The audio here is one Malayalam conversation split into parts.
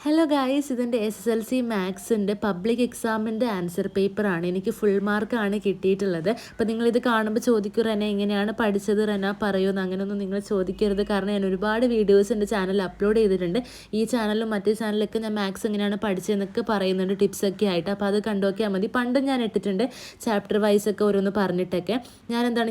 ഹലോ ഗായ്സ്, ഇതെൻ്റെ SSLC മാത്സിൻ്റെ പബ്ലിക് എക്സാമിൻ്റെ ആൻസർ പേപ്പറാണ്. എനിക്ക് ഫുൾ മാർക്കാണ് കിട്ടിയിട്ടുള്ളത്. അപ്പോൾ നിങ്ങളിത് കാണുമ്പോൾ ചോദിക്കൂ, റെന എങ്ങനെയാണ് പഠിച്ചത്, റെന പറയുമെന്ന്. അങ്ങനെയൊന്നും നിങ്ങൾ ചോദിക്കരുത്. കാരണം ഞാൻ ഒരുപാട് വീഡിയോസ് എൻ്റെ ചാനലിൽ അപ്ലോഡ് ചെയ്തിട്ടുണ്ട്. ഈ ചാനലിലും മറ്റേ ചാനലിലൊക്കെ ഞാൻ മാത്സ് എങ്ങനെയാണ് പഠിച്ചതെന്നൊക്കെ പറയുന്നുണ്ട്, ടിപ്സൊക്കെ ആയിട്ട്. അപ്പോൾ അത് കണ്ടുനോക്കിയാൽ മതി. പണ്ടും ഞാൻ ഇട്ടിട്ടുണ്ട് ചാപ്റ്റർ വൈസൊക്കെ ഓരോന്ന് പറഞ്ഞിട്ടൊക്കെ.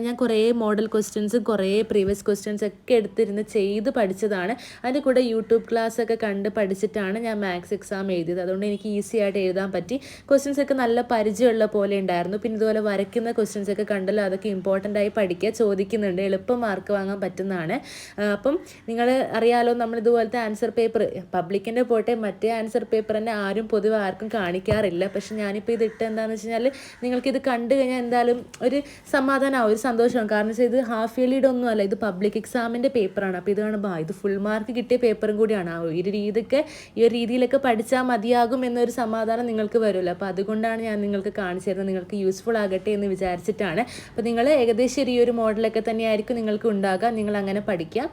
ഞാൻ കുറേ മോഡൽ ക്വസ്റ്റ്യൻസും കുറേ പ്രീവിയസ് ക്വസ്റ്റ്യൻസ് ഒക്കെ എടുത്തിരുന്ന് ചെയ്ത് പഠിച്ചതാണ്. അതിൻ്റെ കൂടെ യൂട്യൂബ് ക്ലാസ്സൊക്കെ കണ്ട് പഠിച്ചിട്ടാണ് ഞാൻ മാത്സ് എക്സാം എഴുതിയത്. അതുകൊണ്ട് എനിക്ക് ഈസി ആയിട്ട് എഴുതാൻ പറ്റി. ക്വസ്റ്റ്യൻസ് ഒക്കെ നല്ല പരിചയമുള്ള പോലെ ഉണ്ടായിരുന്നു. പിന്നെ ഇതുപോലെ വരയ്ക്കുന്ന ക്വസ്റ്റ്യൻസ് ഒക്കെ കണ്ടല്ലോ, അതൊക്കെ ഇമ്പോർട്ടൻ്റ് ആയി പഠിക്കുക. ചോദിക്കുന്നുണ്ട്, എളുപ്പം മാർക്ക് വാങ്ങാൻ പറ്റുന്നതാണ്. അപ്പം നിങ്ങൾ അറിയാലോ, നമ്മൾ ഇതുപോലത്തെ ആൻസർ പേപ്പർ പബ്ലിക്കിൻ്റെ പോട്ടെ, മറ്റേ ആൻസർ പേപ്പർ തന്നെ പൊതുവെ ആർക്കും കാണിക്കാറില്ല. പക്ഷെ ഞാനിപ്പോൾ ഇത് ഇട്ട് എന്താണെന്ന് വെച്ച് കഴിഞ്ഞാൽ നിങ്ങൾക്കിത് കണ്ടു കഴിഞ്ഞാൽ എന്തായാലും ഒരു സമാധാനമാവും, ഒരു സന്തോഷമാണ്. കാരണം വെച്ചാൽ ഇത് ഹാഫ് ഇയർലിയുടെ ഒന്നും അല്ല, ഇത് പബ്ലിക് എക്സാമിൻ്റെ പേപ്പറാണ്. അപ്പോൾ ഇത് കാണുമ്പോൾ ഇത് ഫുൾ മാർക്ക് കിട്ടിയ പേപ്പറും കൂടിയാണ്. ഈ ഒരു രീതിയിലൊക്കെ പഠിച്ചാൽ മതിയാകും എന്നൊരു സമാധാനം നിങ്ങൾക്ക് വരുമല്ലോ. അപ്പോൾ അതുകൊണ്ടാണ് ഞാൻ നിങ്ങൾക്ക് കാണിച്ചു തരുന്നത്, നിങ്ങൾക്ക് യൂസ്ഫുൾ ആകട്ടെ എന്ന് വിചാരിച്ചിട്ടാണ്. അപ്പോൾ നിങ്ങൾ ഏകദേശം ഈ ഒരു മോഡലൊക്കെ തന്നെയായിരിക്കും നിങ്ങൾക്ക് ഉണ്ടാകുക. നിങ്ങൾ അങ്ങനെ പഠിക്കുക.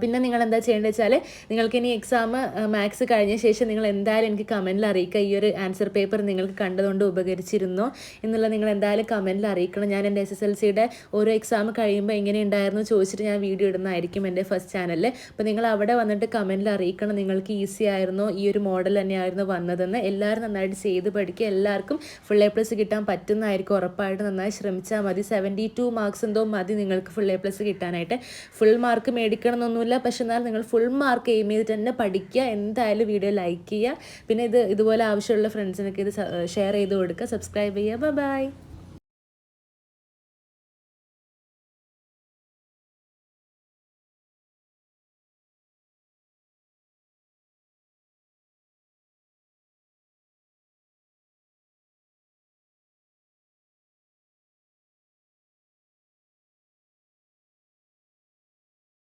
പിന്നെ നിങ്ങൾ എന്താ ചെയ്യേണ്ടത് വെച്ചാൽ, നിങ്ങൾക്കിനി എക്സാം മാത്സ് കഴിഞ്ഞ ശേഷം നിങ്ങൾ എന്തായാലും എനിക്ക് കമൻറ്റിൽ അറിയിക്കുക. ഈ ഒരു ആൻസർ പേപ്പർ നിങ്ങൾക്ക് കണ്ടതുകൊണ്ട് ഉപകരിച്ചിരുന്നോ എന്നുള്ളത് നിങ്ങൾ എന്തായാലും കമൻറ്റിൽ അറിയിക്കണം. ഞാൻ എൻ്റെ SSLCയുടെ ഓരോ എക്സാം കഴിയുമ്പോൾ എങ്ങനെ ഉണ്ടായിരുന്നു ചോദിച്ചിട്ട് ഞാൻ വീഡിയോ ഇടുന്നതായിരിക്കും എൻ്റെ ഫസ്റ്റ് ചാനലിൽ. അപ്പോൾ നിങ്ങൾ അവിടെ വന്നിട്ട് കമൻറ്റിൽ അറിയിക്കണം, നിങ്ങൾക്ക് ഈസി ആയിരുന്നോ, ഈ ഒരു മോഡൽ തന്നെയായിരുന്നു വന്നതെന്ന്. എല്ലാവരും നന്നായിട്ട് ചെയ്ത് പഠിക്കുക. എല്ലാവർക്കും ഫുൾ A+ കിട്ടാൻ പറ്റുന്നതായിരിക്കും. ഉറപ്പായിട്ട് നന്നായി ശ്രമിച്ചാൽ മതി. 72 മാർക്സ് എന്തോ മതി നിങ്ങൾക്ക് ഫുൾ A+ കിട്ടാനായിട്ട്. ഫുൾ മാർക്ക് മേടിക്കണം ഒന്നുമില്ല. പക്ഷെ എന്നാൽ നിങ്ങൾ ഫുൾ മാർക്ക് എയിം ചെയ്തിട്ട് തന്നെ പഠിക്കുക. എന്തായാലും വീഡിയോ ലൈക്ക് ചെയ്യുക. പിന്നെ ഇതുപോലെ ആവശ്യമുള്ള ഫ്രണ്ട്സിനൊക്കെ ഇത് ഷെയർ ചെയ്ത് കൊടുക്കുക. സബ്സ്ക്രൈബ് ചെയ്യുക. ബൈ.